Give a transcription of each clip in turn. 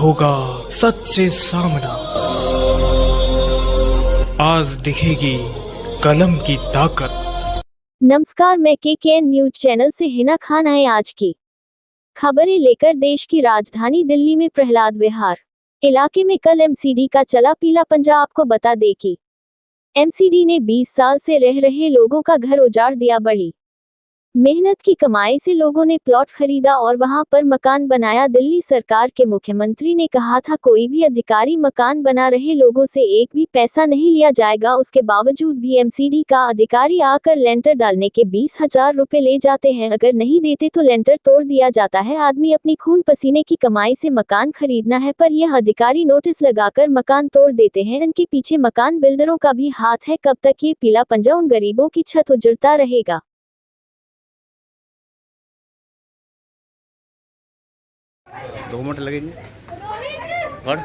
होगा सच से सामना। आज दिखेगी कलम की ताकत। नमस्कार, मैं KKN न्यूज चैनल से हिना खान है। आज की खबरें लेकर देश की राजधानी दिल्ली में प्रहलाद विहार इलाके में कल MCD का चला पीला पंजा। आपको बता दें कि MCD ने 20 साल से रह रहे लोगों का घर उजाड़ दिया। बड़ी मेहनत की कमाई से लोगों ने प्लॉट खरीदा और वहां पर मकान बनाया। दिल्ली सरकार के मुख्यमंत्री ने कहा था, कोई भी अधिकारी मकान बना रहे लोगों से एक भी पैसा नहीं लिया जाएगा। उसके बावजूद भी MCD का अधिकारी आकर लेंटर डालने के 20,000 रुपए ले जाते हैं। अगर नहीं देते तो लेंटर तोड़ दिया जाता है। आदमी अपनी खून पसीने की कमाई से मकान खरीदना है, पर यह अधिकारी नोटिस लगाकर मकान तोड़ देते हैं। इनके पीछे मकान बिल्डरों का भी हाथ है। कब तक ये पीला पंजा उन गरीबों की छत उजड़ता रहेगा? 2 मिनट लगेंगे और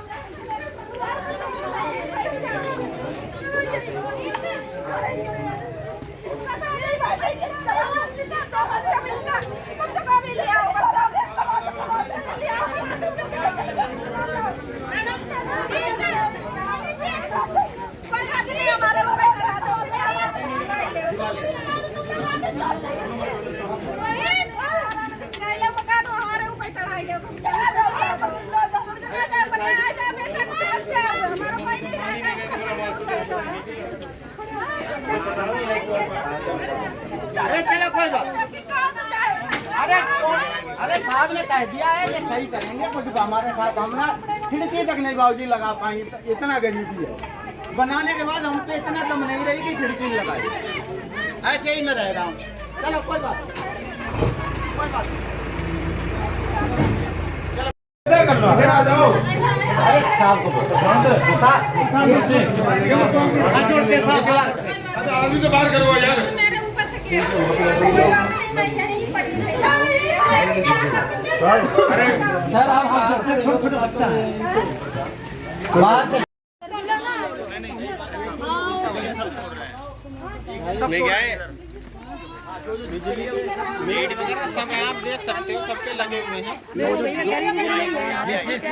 अरे चलो कोई बात। अरे साहब ने कह दिया है ये सही करेंगे, कुछ हमारे साथ हम ना खिड़की तक नहीं बाबूजी लगा पाएंगे। इतना गरीबी है, बनाने के बाद हम पे इतना दम नहीं रही कि खिड़की लगाई। ऐसे ही मैं रह रहा हूँ। चलो कोई बात कोई बात। अरे साहब को आदमी तो बाहर करवा यार। सर आप छोटे बच्चा है। इसमें क्या है, मीट वगैरह सब आप देख सकते हो, सबके लगे हुए हैं। जिस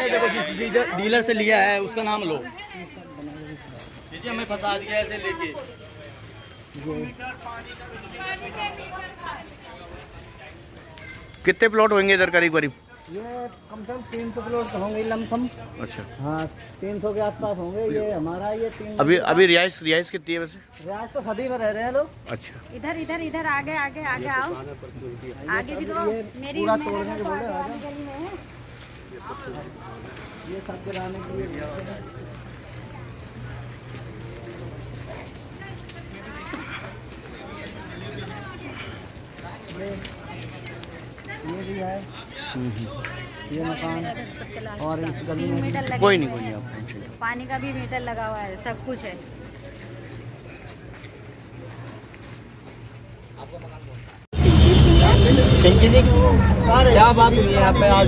डीलर से लिया है उसका नाम लो। जी हमें फंसा दिया ऐसे लेके। कितने प्लॉट होंगे इधर करीब करीब? ये कम से कम 300 प्लॉट होंगे लमसम। अच्छा हाँ 300 के आसपास होंगे। ये हमारा ये 3 अभी रिहाइश कितनी है वैसे? रियाज तो सदी में रह रहे हैं लोग। अच्छा इधर इधर इधर आगे आगे आगे आओ, आगे भी तो मेरी पूरा तोड़ने के बोले गली में है। ये सब गिराने के लिए। ये भी है ये मकान और इस गली में मीटर लगे कोई नहीं हुए हैं। आप टेंशन लो। पानी का भी मीटर लगा हुआ है, सब कुछ है। क्या बात हुई है यहाँ पे? आज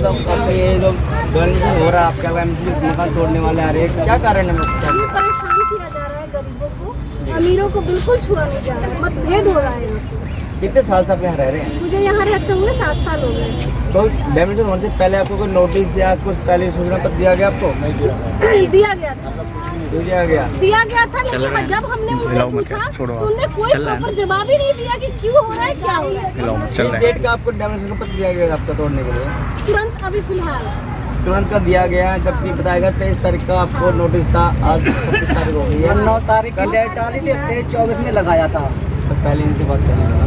ये जो हो रहा है आपका मकान तोड़ने वाले आ रहे हैं, क्या कारण है? परेशान किया जा रहा है गरीबों को, अमीरों को बिल्कुल छुआ नहीं जा रहा है। मतभेद हो रहा है। कितने साल से आप यहाँ रह रहे हैं? मुझे यहाँ रहते हुए 7 साल हो गए। तो डेमोलिशन होने से पहले आपको कोई नोटिस या कुछ पहले सूचना पत्र दिया गया आपको? दिया गया था दिया गया था, लेकिन जब हमने उनसे पूछा तो उन्होंने कोई प्रॉपर जवाब ही नहीं दिया कि क्यों हो रहा है, क्या हो रहा है। डेट का आपको डेमोलिशन का पत्र दिया गया आपका तोड़ने के लिए? तुरंत अभी फिलहाल तुरंत का दिया गया है। जबकि बताएगा 23 तारीख का आपको नोटिस था, आज 25 तारीख हो गई है। 9 तारीख का डेट डाली थी, 23-24 में लगाया था। तो पहले इनसे बात करें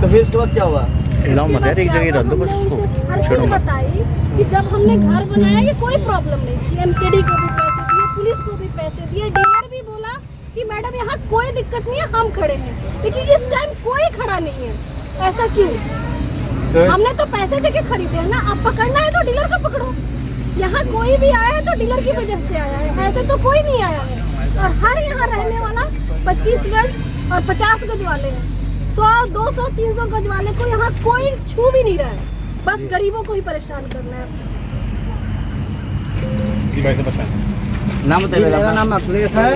तो फिर उसके बाद क्या हुआ? एक जगह रख दो बस उसको। हर चीज बताई कि जब हमने घर बनाया ये कोई प्रॉब्लम नहीं थी। MCD को भी पैसे दिए, पुलिस को भी पैसे दिए, डीलर भी बोला कि मैडम यहाँ कोई दिक्कत नहीं है, हम खड़े हैं। लेकिन इस टाइम कोई खड़ा नहीं है। ऐसा क्यों? हमने तो पैसे देके खरीदे हैं ना। अब पकड़ना है तो डीलर को पकड़ो। यहाँ कोई भी आया है तो डीलर की वजह से आया है, ऐसे तो कोई नहीं आया है। और हर यहाँ रहने वाला 25 गज और 50 गज वाले हैं। 100, 200, 300 गज वाले को यहाँ कोई छू भी नहीं रहा है। बस गरीबों को ही परेशान करना है। नाम बताइए। मेरा नाम अखिलेश है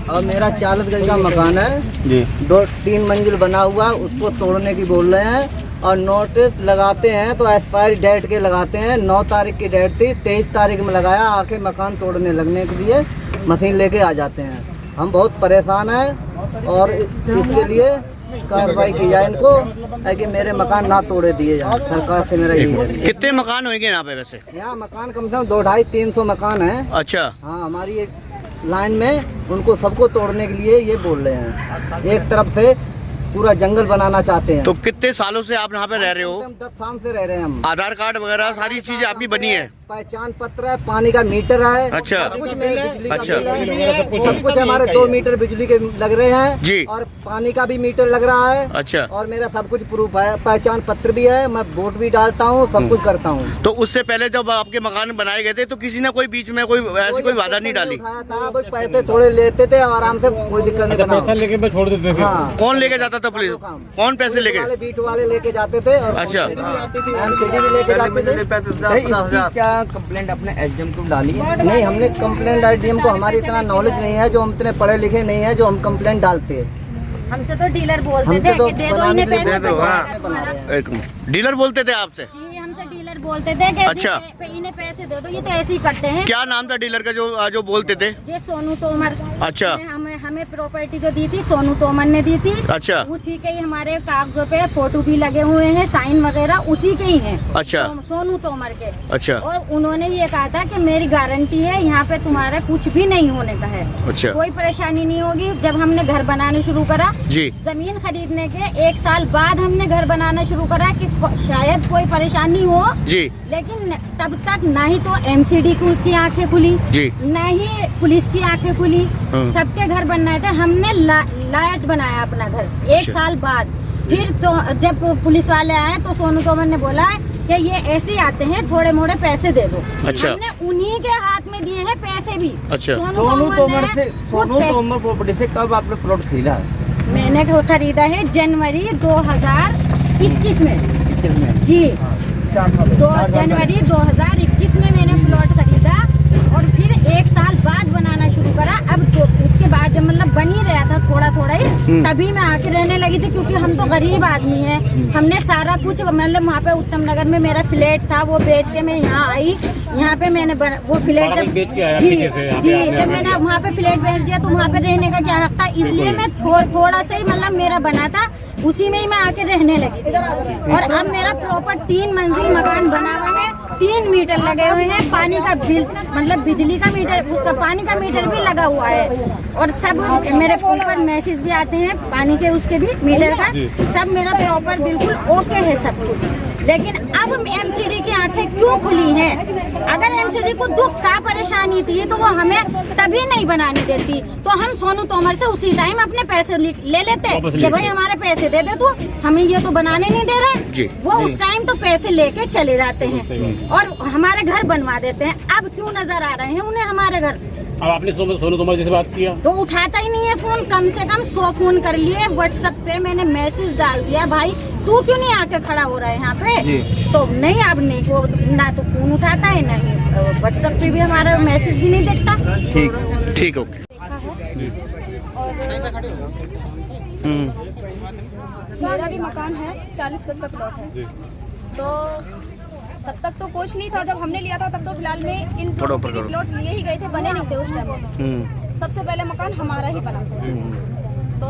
और मेरा 40 गज का मकान है जी। 2-3 मंजिल बना हुआ, उसको तोड़ने की बोल रहे हैं और नोटिस लगाते हैं तो एक्सपायरी डेट के लगाते हैं। 9 तारीख की डेट थी, 23 तारीख में लगाया, आके मकान तोड़ने लगने के लिए मशीन लेके आ जाते हैं। हम बहुत परेशान हैं और इसके लिए कार्रवाई की जाए इनको, ताकि मेरे मकान ना तोड़े दिए जाए। सरकार से मेरा यही है। कितने मकान होंगे यहाँ पे वैसे? यहाँ मकान कम से कम 200-300 मकान है। अच्छा। हाँ, हमारी एक लाइन में उनको सबको तोड़ने के लिए ये बोल रहे हैं। एक तरफ से पूरा जंगल बनाना चाहते हैं। तो कितने सालों से आप यहाँ पे रह रहे हो? 10 साल से रह रहे हैं हम। आधार कार्ड वगैरह सारी चीजें आपकी बनी है? पहचान पत्र है, पानी का मीटर है। अच्छा। सब कुछ मेरे बिजली का अच्छा। बिल है। सब कुछ हमारे 2 मीटर बिजली के लग रहे हैं जी। और पानी का भी मीटर लग रहा है। अच्छा। और मेरा सब कुछ प्रूफ है, पहचान पत्र भी है, मैं वोट भी डालता हूँ, सब कुछ करता हूँ। तो उससे पहले जब आपके मकान बनाए गए थे तो किसी ने कोई बीच में कोई ऐसी कोई बाधा नहीं डाली? उठाया था, भाई पैसे थोड़े लेते थे और आराम से कोई दिक्कत नहीं। पैसा लेके छोड़ देते थे। हाँ। कौन लेके जाता था? पुलिस कौन पैसे लेके? बीट वाले लेके जाते थे। और अच्छा। एमसीडी भी लेके जाते थे। क्या कंप्लेंट अपने एसडीएम को डाली है? नहीं, हमने कंप्लेंट एसडीएम को, हमारी इतना नॉलेज नहीं है, जो हम इतने पढ़े लिखे नहीं है जो हम कंप्लेंट डालते हैं। हमसे तो डीलर बोलते हमसे थे तो कि दे दो बनाने इन्हें के लिए पैसे दे दो, हाँ। तुम्हारा। एक डीलर बोलते थे आपसे? जी, हमसे डीलर बोलते थे कि अच्छा। इन्हें पैसे दे दो, ये तो ऐसे ही करते हैं। क्या नाम था डीलर का जो बोलते थे? ये सोनू तोमर। अच्छा। हमें प्रॉपर्टी जो दी थी सोनू तोमर ने दी थी। अच्छा। उसी के ही हमारे कागजों पे फोटो भी लगे हुए हैं, साइन वगैरह उसी के ही हैं। अच्छा। सोनू तोमर के। अच्छा। और उन्होंने ये कहा था कि मेरी गारंटी है, यहाँ पे तुम्हारा कुछ भी नहीं होने का है। अच्छा। कोई परेशानी नहीं होगी। जब हमने घर बनाने शुरू करा जी, जमीन खरीदने के 1 साल बाद हमने घर बनाना शुरू करा कि शायद कोई परेशानी हो जी, लेकिन तब तक ना ही तो एमसीडी की आंखें खुली जी, ना ही पुलिस की आंखें खुली। सबके घर बनना थे। हमने लायट बनाया अपना घर 1 साल बाद। फिर तो जब पुलिस वाले आए तो सोनू तोमर ने बोला कि ये ऐसे ही आते हैं, थोड़े मोड़े पैसे दे दो। अच्छा। हमने उन्हीं के हाथ में दिए हैं पैसे भी। अच्छा। सोनू तोमर प्रॉपर्टी से कब आपने प्लॉट खरीदा? मैंने खरीदा है जनवरी 2021 में। जी, 2 जनवरी 2021 में मैंने प्लॉट खरीदा और फिर 1 साल बाद बनाना शुरू करा। अब तो उसके बाद जब मतलब बन ही रहा था थोड़ा थोड़ा ही, तभी मैं आके रहने लगी थी, क्योंकि हम तो गरीब आदमी हैं। हमने सारा कुछ मतलब वहाँ पे उत्तम नगर में मेरा फ्लैट था, वो बेच के मैं यहाँ आई। यहाँ पे मैंने वो फ्लैट जब जब मैंने वहाँ पे फ्लैट बेच दिया तो वहाँ पे रहने का क्या हक था, इसलिए मैं थोड़ा सा ही मतलब मेरा बना था, उसी में ही मैं आके रहने लगी थी। और अब मेरा प्रॉपर 3 मंजिल मकान बना हुआ है, 3 मीटर लगे हुए हैं, पानी का बिल मतलब बिजली का मीटर, उसका पानी का मीटर भी लगा हुआ है। और सब मेरे ऊपर मैसेज भी आते हैं पानी के, उसके भी मीटर का, सब मेरा प्रॉपर बिल्कुल ओके है सब कुछ। लेकिन अब एमसीडी की आंखें क्यों खुली हैं? अगर एमसीडी को दुख का परेशानी थी तो वो हमें तभी नहीं बनाने देती, तो हम सोनू तोमर से उसी टाइम अपने पैसे ले लेते कि भाई हमारे पैसे दे दे, तो हमें ये तो बनाने नहीं दे रहे। वो उस टाइम तो पैसे लेके चले जाते हैं और हमारे घर बनवा देते हैं। अब क्यों नजर आ रहे हैं उन्हें हमारे घर? अब आपने सोनू तोमर जी से बात किया तो उठाता ही नहीं है फोन। कम से कम 100 फोन कर लिए, व्हाट्सएप पे मैंने मैसेज डाल दिया, भाई तू क्यों नहीं आके खड़ा हो रहा है यहाँ पे? तो नहीं, अब नहीं, वो ना तो फोन उठाता है, नहीं व्हाट्सएप पे भी हमारा मैसेज भी नहीं देखता। ठीक ठीक, ओके। मेरा भी मकान है, 40 गज का प्लॉट है। तो तब तक तो कुछ नहीं था, जब हमने लिया था तब तो फिलहाल में इन प्लॉट लिए ही गए थे, बने नहीं थे उस टाइम। सबसे पहले मकान हमारा ही बना था। तो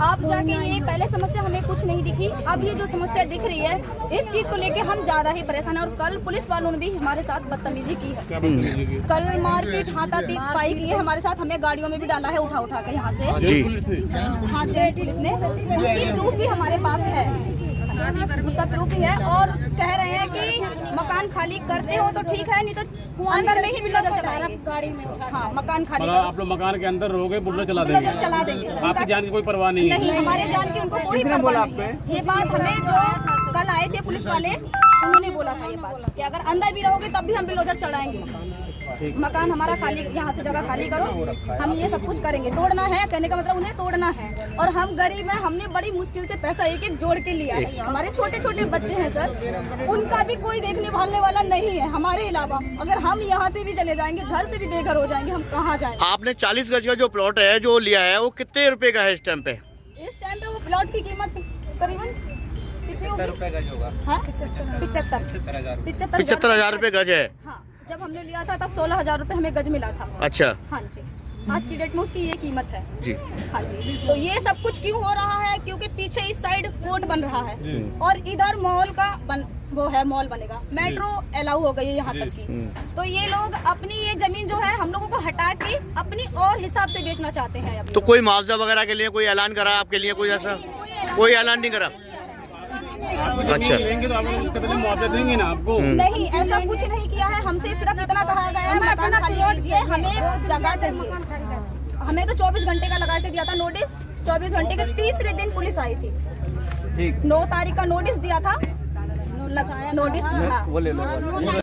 आप जाके ये पहले समस्या हमें कुछ नहीं दिखी, अब ये जो समस्या दिख रही है इस चीज को लेके हम ज्यादा ही परेशान हैं। और कल पुलिस वालों ने भी हमारे साथ बदतमीजी की है। कल मारपीट हाथापाई पाई की है हमारे साथ, हमें गाड़ियों में भी डाला है उठा के यहाँ से। हाँ, जेल पुलिस ने, उसकी प्रूफ भी हमारे पास है, उसका प्रूफ भी है। और कह रहे हैं कि मकान खाली करते हो तो ठीक है, नहीं तो अंदर में ही बुलडोजर चलाएंगे गाड़ी में। हाँ, मकान खाली करो। आप लोग मकान के अंदर रहोगे, बुलडोजर चला देंगे। आपकी जान की कोई परवाह नहीं है? नहीं, हमारे जान की उनको कोई परवाह नहीं है। ये बात हमें जो कल आए थे पुलिस वाले, उन्होंने बोला था ये बात कि अगर अंदर भी रहोगे तब भी हम बुलडोजर चढ़ाएंगे। मकान हमारा खाली, यहाँ से जगह खाली करो, हम ये सब कुछ करेंगे। तोड़ना है, कहने का मतलब उन्हें तोड़ना है। और हम गरीब हैं, हमने बड़ी मुश्किल से पैसा एक जोड़ के लिया है। हमारे छोटे छोटे बच्चे हैं सर, उनका भी कोई देखने भालने वाला नहीं है हमारे अलावा। अगर हम यहाँ से भी चले जाएंगे, घर से भी बेघर हो जाएंगे, हम कहाँ जाएंगे? आपने 40 गज का जो प्लॉट है जो लिया है वो कितने रुपए का है इस टाइम पे? इस टाइम पे वो प्लॉट की कीमत करीबन कितनी होगी? 75,000 रुपए गज है। हाँ, जब हमने लिया था तब 16,000 रुपए हमें गज मिला था। अच्छा। हाँ जी, आज की डेट में उसकी ये कीमत है जी। हाँ जी, तो ये सब कुछ क्यों हो रहा है? क्योंकि पीछे इस साइड कोर्ट बन रहा है और इधर मॉल का वो है, मॉल बनेगा, मेट्रो अलाउ हो गई है यहाँ तक की। तो ये लोग अपनी ये जमीन जो है हम लोगों को हटा के अपनी और हिसाब से बेचना चाहते हैं अभी। तो कोई मुआवजा वगैरह के लिए कोई ऐलान करा आपके लिए? कोई ऐसा कोई ऐलान नहीं करा? अच्छा, लेंगे तो आपको मुआवजा देंगे ना आपको? नहीं, ऐसा कुछ नहीं किया है। हमसे सिर्फ इतना कहा गया है मकान खाली कीजिए, हमें जगह चाहिए। हमें तो 24 घंटे का लगा के दिया था नोटिस। 24 घंटे के तीसरे दिन पुलिस आई थी। 9 तारीख का नोटिस दिया था, नोटिस। हाँ।